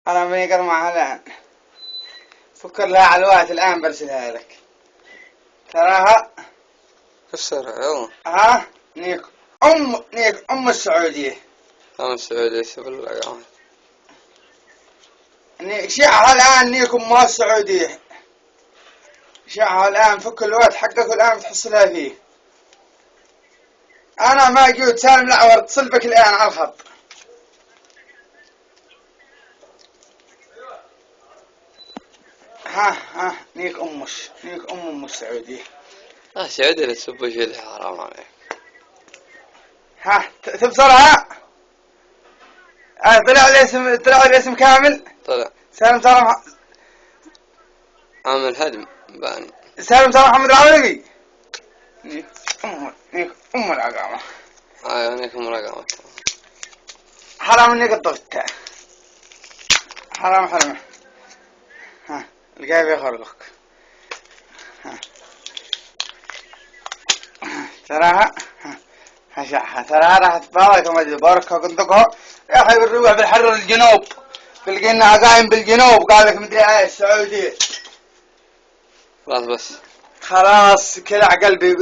أنا بنقر معها الآن. فكر لها على الوقت الآن برسلها لك. تراها. كسرها يلا. ها نيك أم السعودية. أم السعودية سبل الأقامة. شيعها الآن نيك أمها السعودية. شيعها الآن فك الوقت حقك الآن تحصلها فيه. أنا ما جيت سالم الأعور اتصل بك الآن على الخط. ها نيك أم السعودية. سعودية لا تسب شيء حرام عليك. ها تبصرها. طلع الاسم كامل. طلع. سالم ترى عامل هدم باني. سالم ترى محمد العويقي. نيك أم العقامة. نيكم رقمك. حرام اني قطفتها. حرام. ها القايب يخرقك. ها تراها. هشعها تراها راح تبارك وما تبارك قندقها يا أخي بنروح بالحر الجنوب بلقينا قايم بالجنوب قال لك مدري ايه السعودية. خلاص بس. خلاص كلع قلبي